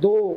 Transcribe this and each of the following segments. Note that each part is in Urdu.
2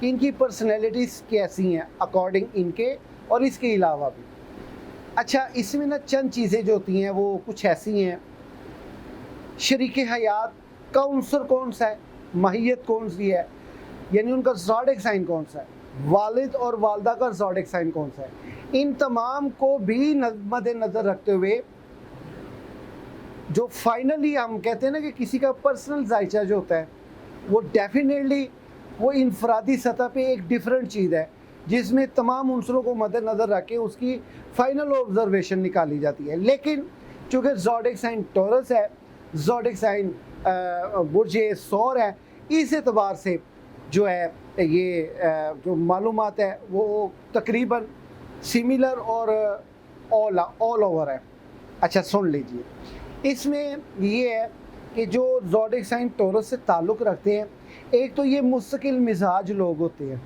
کہ ان کی پرسنالٹیز کیسی ہیں اکارڈنگ ان کے اور اس کے علاوہ بھی. اچھا اس میں نا چند چیزیں جو ہوتی ہیں وہ کچھ ایسی ہیں. شریک حیات کا عنصر کون سا ہے, ماہیت کون سی ہے, یعنی ان کا زوڈک سائن کون سا ہے, والد اور والدہ کا زوڈک سائن کون سا ہے, ان تمام کو بھی مد نظر رکھتے ہوئے جو فائنلی ہم کہتے ہیں نا کہ کسی کا پرسنل ذائچہ جو ہوتا ہے وہ ڈیفینیٹلی وہ انفرادی سطح پہ ایک ڈیفرنٹ چیز ہے جس میں تمام عنصروں کو مد نظر رکھ کے اس کی فائنل آبزرویشن نکالی جاتی ہے. لیکن چونکہ زوڈک سائن ٹورس ہے, زوڈک سائن برج ثور ہے, اس اعتبار سے جو ہے یہ جو معلومات ہے وہ تقریباً سملر اور آل اوور ہے. اچھا سن لیجئے, اس میں یہ ہے کہ جو زوڈک سائن ٹورس سے تعلق رکھتے ہیں, ایک تو یہ مستقل مزاج لوگ ہوتے ہیں,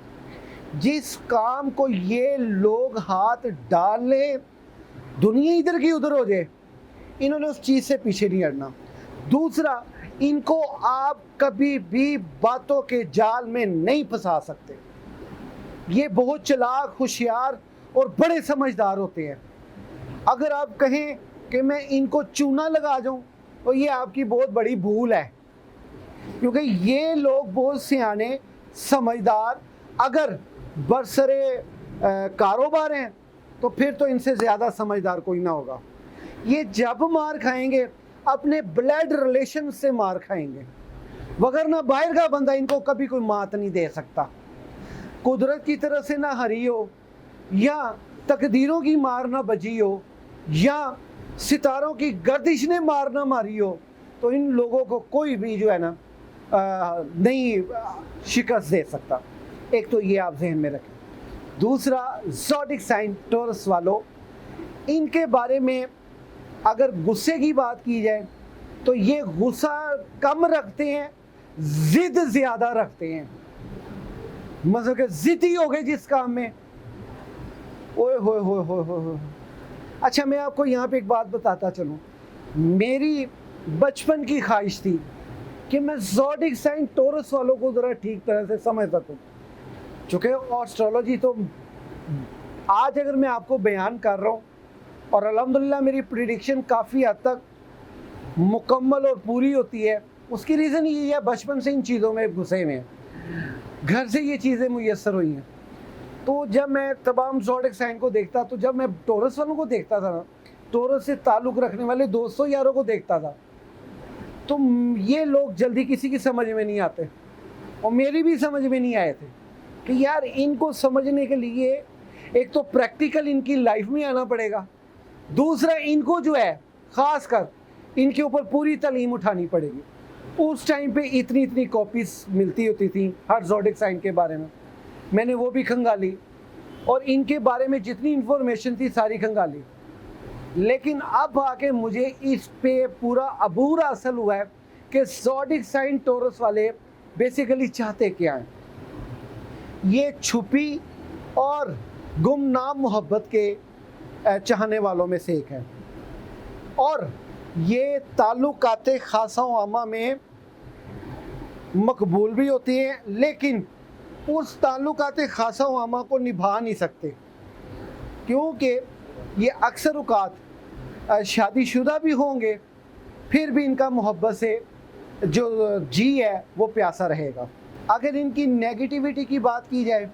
جس کام کو یہ لوگ ہاتھ ڈال لیں دنیا ادھر کی ادھر ہو جائے, انہوں نے اس چیز سے پیچھے نہیں ہٹنا. دوسرا, ان کو آپ کبھی بھی باتوں کے جال میں نہیں پھنسا سکتے. یہ بہت چلاک, ہوشیار اور بڑے سمجھدار ہوتے ہیں. اگر آپ کہیں کہ میں ان کو چونا لگا جاؤں تو یہ آپ کی بہت بڑی بھول ہے, کیونکہ یہ لوگ بہت سیانے سمجھدار, اگر برسرے کاروبار ہیں تو پھر تو ان سے زیادہ سمجھدار کوئی نہ ہوگا. یہ جب مار کھائیں گے اپنے بلڈ ریلیشن سے مار کھائیں گے, وگرنہ باہر کا بندہ ان کو کبھی کوئی مات نہیں دے سکتا. قدرت کی طرف سے نہ ہری ہو, یا تقدیروں کی مار نہ بجی ہو, یا ستاروں کی گردش نے مار نہ ماری ہو, تو ان لوگوں کو کوئی بھی جو ہے نا نہیں شکست دے سکتا. ایک تو یہ آپ ذہن میں رکھیں. دوسرا, زوڈک سائن ٹورس والوں, ان کے بارے میں اگر غصے کی بات کی جائے تو یہ غصہ کم رکھتے ہیں, ضد زیادہ رکھتے ہیں. مطلب کہ ضدی ہو گئے جس کام میں, اوئے ہوئے ہوئے ہوئے ہوئے. اچھا میں آپ کو یہاں پہ ایک بات بتاتا چلوں. میری بچپن کی خواہش تھی کہ میں زوڈک سائن ٹورس والوں کو ذرا ٹھیک طرح سے سمجھ سکوں, چونکہ ایسٹرولوجی تو آج اگر میں آپ کو بیان کر رہا ہوں اور الحمدللہ میری پریڈکشن کافی حد تک مکمل اور پوری ہوتی ہے, اس کی ریزن یہ ہے بچپن سے ان چیزوں میں گھسے ہوئے ہیں, گھر سے یہ چیزیں میسر ہوئی ہیں. تو جب میں تمام زوڈک سائن کو دیکھتا, تو جب میں ٹورس والوں کو دیکھتا تھا نا, ٹورس سے تعلق رکھنے والے دوستوں یاروں کو دیکھتا تھا, تو یہ لوگ جلدی کسی کی سمجھ میں نہیں آتے, اور میری بھی سمجھ میں نہیں آئے تھے کہ یار ان کو سمجھنے کے لیے ایک تو پریکٹیکل ان کی لائف میں آنا پڑے گا, دوسرا ان کو جو ہے خاص کر ان کے اوپر پوری تعلیم اٹھانی پڑے گی. اس ٹائم پہ اتنی کاپیز ملتی ہوتی تھیں ہر زوڈک سائن کے بارے میں نے وہ بھی کھنگالی, اور ان کے بارے میں جتنی انفارمیشن تھی ساری کھنگالی. لیکن اب آ کے مجھے اس پہ پورا عبور حاصل ہوا ہے کہ زوڈک سائن ٹورس والے بیسیکلی چاہتے کیا ہیں. یہ چھپی اور گمنام محبت کے چاہنے والوں میں سے ایک ہے, اور یہ تعلقات خاصہ و عامہ میں مقبول بھی ہوتی ہیں, لیکن اس تعلقات خاصہ و عامہ کو نبھا نہیں سکتے, کیونکہ یہ اکثر اوقات شادی شدہ بھی ہوں گے, پھر بھی ان کا محبت سے جو جی ہے وہ پیاسا رہے گا. اگر ان کی نیگیٹیوٹی کی بات کی جائے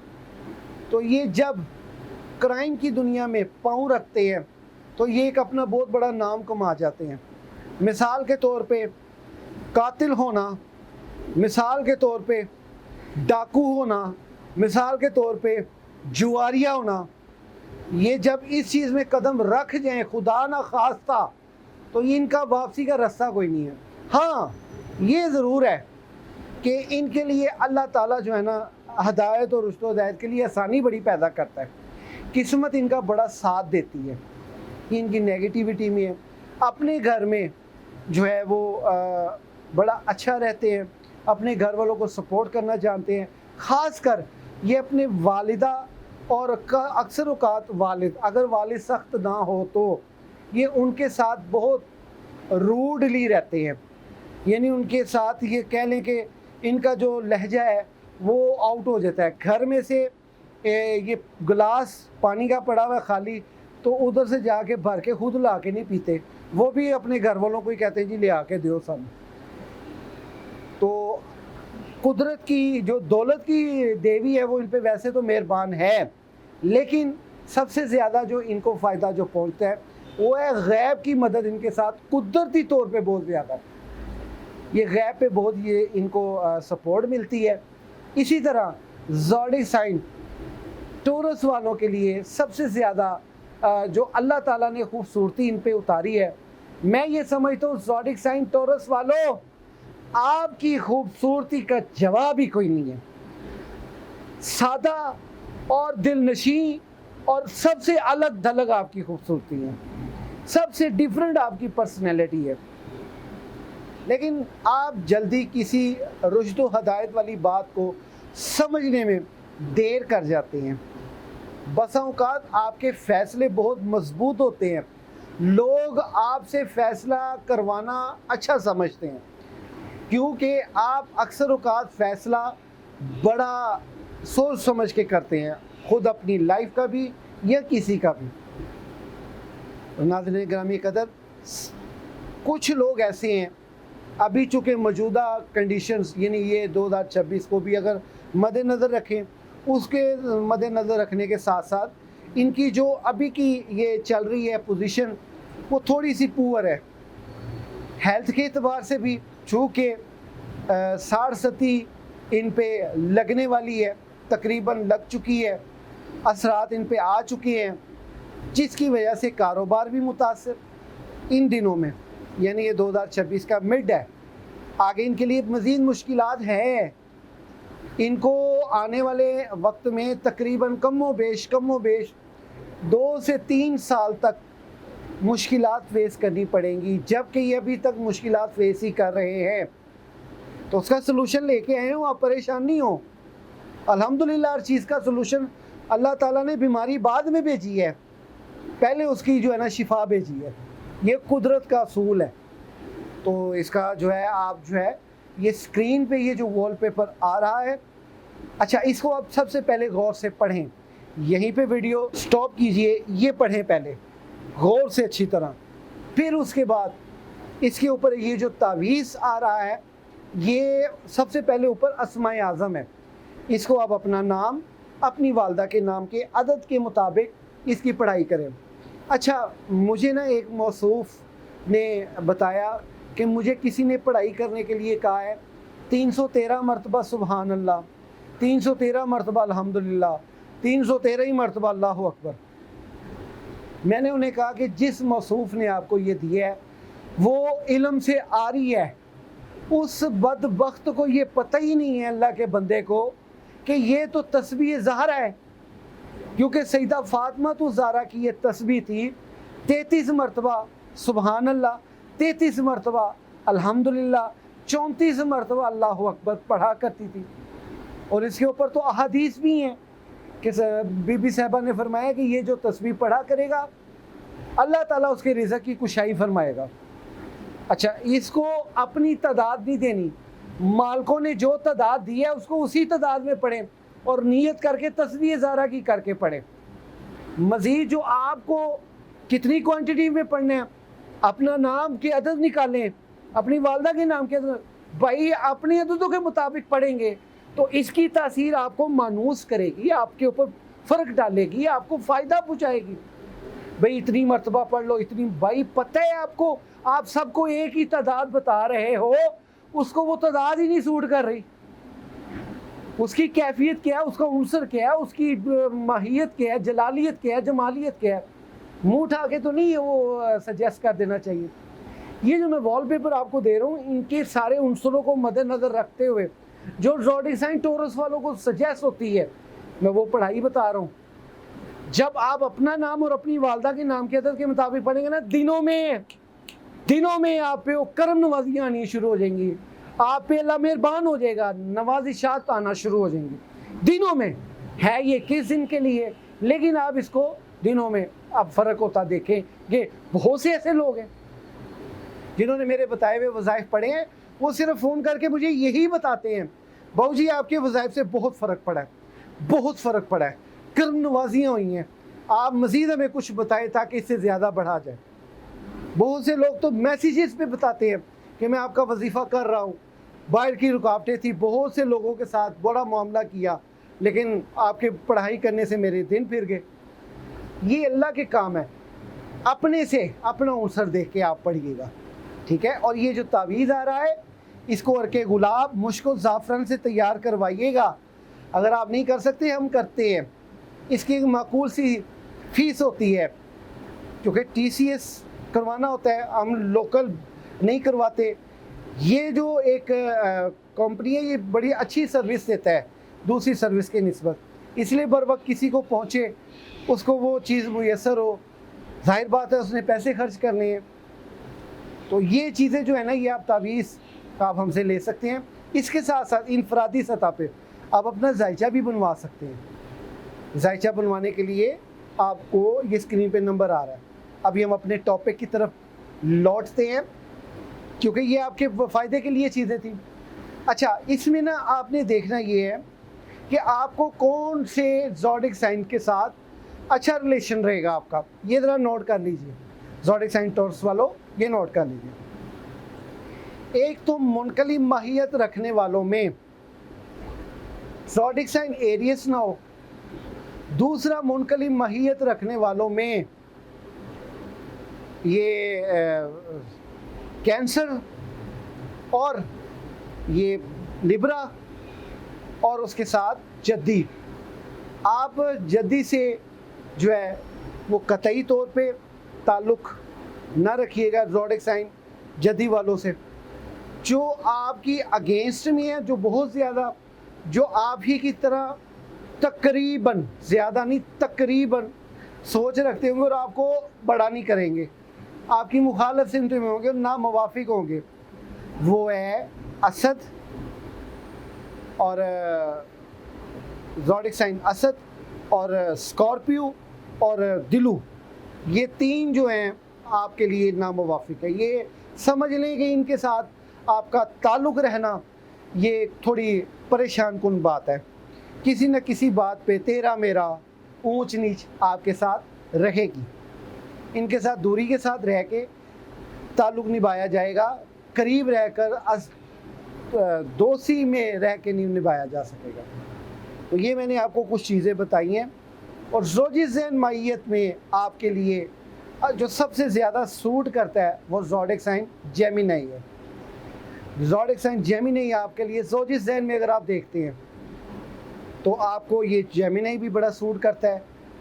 تو یہ جب کرائم کی دنیا میں پاؤں رکھتے ہیں تو یہ ایک اپنا بہت بڑا نام کما جاتے ہیں. مثال کے طور پہ قاتل ہونا, مثال کے طور پہ ڈاکو ہونا, مثال کے طور پہ جواریا ہونا, یہ جب اس چیز میں قدم رکھ جائیں خدا نہ خواستہ تو ان کا واپسی کا راستہ کوئی نہیں ہے. ہاں یہ ضرور ہے کہ ان کے لیے اللہ تعالیٰ جو ہے نا ہدایت اور رشد و ہدایت کے لیے آسانی بڑی پیدا کرتا ہے, قسمت ان کا بڑا ساتھ دیتی ہے. ان کی نیگیٹیوٹی میں اپنے گھر میں جو ہے وہ بڑا اچھا رہتے ہیں, اپنے گھر والوں کو سپورٹ کرنا جانتے ہیں. خاص کر یہ اپنے والدہ اور اکثر اوقات والد, اگر والد سخت نہ ہو تو یہ ان کے ساتھ بہت روڈلی رہتے ہیں, یعنی ان کے ساتھ یہ کہہ لیں کہ ان کا جو لہجہ ہے وہ آؤٹ ہو جاتا ہے. گھر میں سے یہ گلاس پانی کا پڑا ہوا خالی تو ادھر سے جا کے بھر کے خود لا کے نہیں پیتے, وہ بھی اپنے گھر والوں کو ہی کہتے ہیں جی لے آ کے دیو سب. تو قدرت کی جو دولت کی دیوی ہے وہ ان پہ ویسے تو مہربان ہے, لیکن سب سے زیادہ جو ان کو فائدہ جو پہنچتا ہے وہ ہے غیب کی مدد ان کے ساتھ قدرتی طور پہ بہت زیادہ ہے. یہ غیب پہ بہت یہ ان کو سپورٹ ملتی ہے. اسی طرح زوڈک سائن ٹورس والوں کے لیے سب سے زیادہ جو اللہ تعالیٰ نے خوبصورتی ان پہ اتاری ہے, میں یہ سمجھتا ہوں زوڈک سائن ٹورس والوں آپ کی خوبصورتی کا جواب ہی کوئی نہیں ہے. سادہ اور دل نشیں اور سب سے الگ دھلگ آپ کی خوبصورتی ہے, سب سے ڈیفرنٹ آپ کی پرسنالٹی ہے. لیکن آپ جلدی کسی رشد و ہدایت والی بات کو سمجھنے میں دیر کر جاتے ہیں. بسا اوقات آپ کے فیصلے بہت مضبوط ہوتے ہیں, لوگ آپ سے فیصلہ کروانا اچھا سمجھتے ہیں کیونکہ آپ اکثر اوقات فیصلہ بڑا سوچ سمجھ کے کرتے ہیں, خود اپنی لائف کا بھی یا کسی کا بھی. ناظرین گرامی قدر, کچھ لوگ ایسے ہیں ابھی چونکہ موجودہ کنڈیشنز یعنی یہ 2026 کو بھی اگر مد نظر رکھیں, اس کے مد نظر رکھنے کے ساتھ ساتھ ان کی جو ابھی کی یہ چل رہی ہے پوزیشن وہ تھوڑی سی پور ہے. ہیلتھ کے اعتبار سے بھی چونکہ 60-70 ان پہ لگنے والی ہے, تقریباً لگ چکی ہے, اثرات ان پہ آ چکے ہیں, جس کی وجہ سے کاروبار بھی متاثر ان دنوں میں, یعنی یہ 2026 کا مڈ ہے. آگے ان کے لیے مزید مشکلات ہیں. ان کو آنے والے وقت میں تقریباً کم و بیش 2 سے 3 سال تک مشکلات فیس کرنی پڑیں گی, جبکہ یہ ابھی تک مشکلات فیس ہی کر رہے ہیں. تو اس کا سلوشن لے کے آئے ہوں, آپ پریشان نہیں ہوں. الحمدللہ ہر چیز کا سلوشن اللہ تعالیٰ نے بیماری بعد میں بھیجی ہے, پہلے اس کی جو ہے نا شفا بھیجی ہے. یہ قدرت کا اصول ہے. تو اس کا جو ہے آپ جو ہے یہ اسکرین پہ یہ جو وال پیپر آ رہا ہے, اچھا اس کو آپ سب سے پہلے غور سے پڑھیں, یہیں پہ ویڈیو سٹاپ کیجئے, یہ پڑھیں پہلے غور سے اچھی طرح. پھر اس کے بعد اس کے اوپر یہ جو تعویذ آ رہا ہے یہ سب سے پہلے اوپر اسماء اعظم ہے, اس کو آپ اپنا نام اپنی والدہ کے نام کے عدد کے مطابق اس کی پڑھائی کریں. اچھا مجھے نا ایک موصوف نے بتایا کہ مجھے کسی نے پڑھائی کرنے کے لیے کہا ہے 313 مرتبہ سبحان اللہ, 313 مرتبہ الحمدللہ, 313 مرتبہ اللہ اکبر. میں نے انہیں کہا کہ جس موصوف نے آپ کو یہ دیا ہے وہ علم سے آری ہے, اس بدبخت کو یہ پتہ ہی نہیں ہے اللہ کے بندے کو کہ یہ تو تسبیح زہرا ہے, کیونکہ سیدہ فاطمہ تو زہرا کی یہ تسبیح تھی 33 مرتبہ سبحان اللہ, 33 مرتبہ الحمدللہ, 34 مرتبہ اللہ اکبر پڑھا کرتی تھی. اور اس کے اوپر تو احادیث بھی ہیں کہ بی بی صاحبہ نے فرمایا کہ یہ جو تسبیح پڑھا کرے گا اللہ تعالیٰ اس کے رزق کی کشائی فرمائے گا. اچھا اس کو اپنی تعداد نہیں دینی, مالکوں نے جو تعداد دی ہے اس کو اسی تعداد میں پڑھیں اور نیت کر کے تسبیح زہرا کی کر کے پڑھیں. مزید جو آپ کو کتنی کوانٹٹی میں پڑھنے ہیں, اپنا نام کے عدد نکالیں, اپنی والدہ کے نام کے عدد, بھائی اپنے عددوں کے مطابق پڑھیں گے تو اس کی تاثیر آپ کو مانوس کرے گی, آپ کے اوپر فرق ڈالے گی, آپ کو فائدہ پہنچائے گی. بھائی اتنی مرتبہ پڑھ لو, اتنی, بھائی پتہ ہے آپ کو, آپ سب کو ایک ہی تعداد بتا رہے ہو, اس کو وہ تعداد ہی نہیں سوٹ کر رہی. اس کی کیفیت کیا ہے, اس کا عنصر کیا ہے, اس کی ماہیت کیا ہے, جلالیت کیا ہے, جمالیت کیا ہے, منہ اٹھا کے تو نہیں وہ سجیسٹ کر دینا چاہیے. یہ جو میں وال پیپر آپ کو دے رہا ہوں ان کے سارے عنصروں کو مد نظر رکھتے ہوئے جو زوڈک سائن ٹورس والوں کو سجیسٹ ہوتی ہے میں وہ پڑھائی بتا رہا ہوں. جب آپ اپنا نام اور اپنی والدہ کے نام کے عدد کے مطابق پڑھیں گے نا, دنوں میں آپ پہ وہ کرم نوازیاں آنی شروع ہو جائیں گی, آپ پہ اللہ مہربان ہو جائے گا, نوازشات آنا شروع ہو جائیں گی دنوں میں. ہے یہ کس دن کے لیے, لیکن آپ اس کو دنوں میں اب فرق ہوتا دیکھیں کہ بہت سے ایسے لوگ ہیں جنہوں نے میرے بتائے ہوئے وظائف پڑھے ہیں, وہ صرف فون کر کے مجھے یہی بتاتے ہیں بہو جی آپ کے وظائف سے بہت فرق پڑا ہے, بہت فرق پڑا ہے, کرم نوازیاں ہوئی ہیں, آپ مزید ہمیں کچھ بتائیں تاکہ اس سے زیادہ بڑھا جائے. بہت سے لوگ تو میسیجز پہ بتاتے ہیں کہ میں آپ کا وظیفہ کر رہا ہوں, باہر کی رکاوٹیں تھی, بہت سے لوگوں کے ساتھ بڑا معاملہ کیا, لیکن آپ کے پڑھائی کرنے سے میرے دن پھر گئے. یہ اللہ کے کام ہے, اپنے سے اپنا عنصر دیکھ کے آپ پڑھیے گا, ٹھیک ہے. اور یہ جو تعویذ آ رہا ہے اس کو عرق گلاب مشک و زعفران سے تیار کروائیے گا. اگر آپ نہیں کر سکتے ہم کرتے ہیں, اس کی ایک معقول سی فیس ہوتی ہے, کیونکہ TCS کروانا ہوتا ہے, ہم لوکل نہیں کرواتے. یہ جو ایک کمپنی ہے یہ بڑی اچھی سروس دیتا ہے دوسری سروس کے نسبت, اس لیے بر وقت کسی کو پہنچے, اس کو وہ چیز میسر ہو. ظاہر بات ہے اس نے پیسے خرچ کرنے ہیں, تو یہ چیزیں جو ہے نا یہ آپ تعویذ آپ ہم سے لے سکتے ہیں. اس کے ساتھ ساتھ انفرادی سطح پہ آپ اپنا ذائچہ بھی بنوا سکتے ہیں. ذائچہ بنوانے کے لیے آپ کو یہ اسکرین پہ نمبر آ رہا ہے. ابھی ہم اپنے ٹاپک کی طرف لوٹتے ہیں کیونکہ یہ آپ کے فائدے کے لیے چیزیں تھیں. اچھا, اس میں نا آپ نے دیکھنا یہ ہے کہ آپ کو کون سے زوڈک سائن کے ساتھ اچھا ریلیشن رہے گا آپ کا. یہ ذرا نوٹ کر لیجئے, زوڈک سائن ٹورس والوں یہ نوٹ کر لیجئے. ایک تو منقلب ماہیت رکھنے والوں میں زوڈک سائن ایریس نہ ہو, دوسرا منقلب ماہیت رکھنے والوں میں یہ کینسر اور یہ لبرا اور اس کے ساتھ جدی. آپ جدی سے جو ہے وہ قطعی طور پہ تعلق نہ رکھیے گا زوڈک سائن جدی والوں سے. جو آپ کی اگینسٹ میں ہے, جو بہت زیادہ جو آپ ہی کی طرح تقریباً, زیادہ نہیں تقریباً سوچ رکھتے ہوں گے اور آپ کو بڑا نہیں کریں گے, آپ کی مخالف سمت میں ہوں گے, نہ موافق ہوں گے, وہ ہے اسد اور زوڈک سائن اسد اور اسکارپیو اور دلو. یہ تین جو ہیں آپ کے لیے ناموافق ہے. یہ سمجھ لیں کہ ان کے ساتھ آپ کا تعلق رہنا یہ تھوڑی پریشان کن بات ہے. کسی نہ کسی بات پہ تیرا میرا اونچ نیچ آپ کے ساتھ رہے گی. ان کے ساتھ دوری کے ساتھ رہ کے تعلق نبھایا جائے گا, قریب رہ کر دوستی میں رہ کے نہیں نبھایا جا سکے گا. تو یہ میں نے آپ کو کچھ چیزیں بتائی ہیں. اور زوجی ذہن مائیت میں آپ کے لیے جو سب سے زیادہ سوٹ کرتا ہے وہ زوڈک سائن جیمینائی ہے. زوڈک سائن جیمینائی آپ کے لیے زوجی ذہن میں اگر آپ دیکھتے ہیں تو آپ کو یہ جیمینائی بھی بڑا سوٹ کرتا ہے.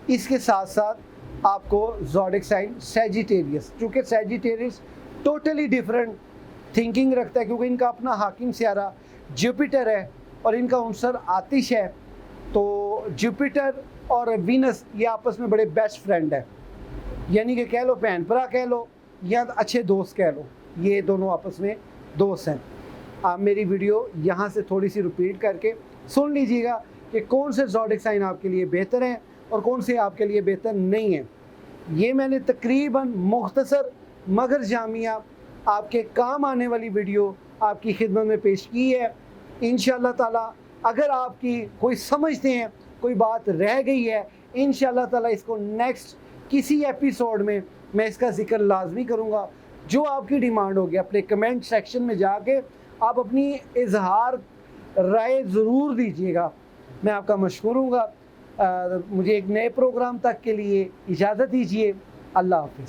اس کے ساتھ ساتھ آپ کو زوڈک سائن سیجیٹیریس, چونکہ سیجیٹیریس ٹوٹلی ڈیفرنٹ تھنکنگ رکھتا ہے کیونکہ ان کا اپنا حاکم سیارہ جوپیٹر ہے اور ان کا عنصر آتش ہے. تو جوپیٹر اور وینس یہ آپس میں بڑے بیسٹ فرینڈ ہیں, یعنی کہ کہہ لو بہن برا کہہ لو یا اچھے دوست کہہ لو, یہ دونوں آپس میں دوست ہیں. آپ میری ویڈیو یہاں سے تھوڑی سی ریپیٹ کر کے سن لیجیے گا کہ کون سے زوڈک سائن آپ کے لیے بہتر ہیں اور کون سے آپ کے لیے بہتر نہیں ہیں. یہ میں نے تقریباً مختصر مگر جامعہ آپ کے کام آنے والی ویڈیو آپ کی خدمت میں پیش کی ہے. انشاءاللہ تعالی اگر آپ کی کوئی سمجھتے ہیں کوئی بات رہ گئی ہے, انشاءاللہ تعالی اس کو نیکسٹ کسی ایپیسوڈ میں اس کا ذکر لازمی کروں گا. جو آپ کی ڈیمانڈ ہوگی اپنے کمنٹ سیکشن میں جا کے آپ اپنی اظہار رائے ضرور دیجیے گا, میں آپ کا مشکور ہوں گا. مجھے ایک نئے پروگرام تک کے لیے اجازت دیجیے. اللہ حافظ.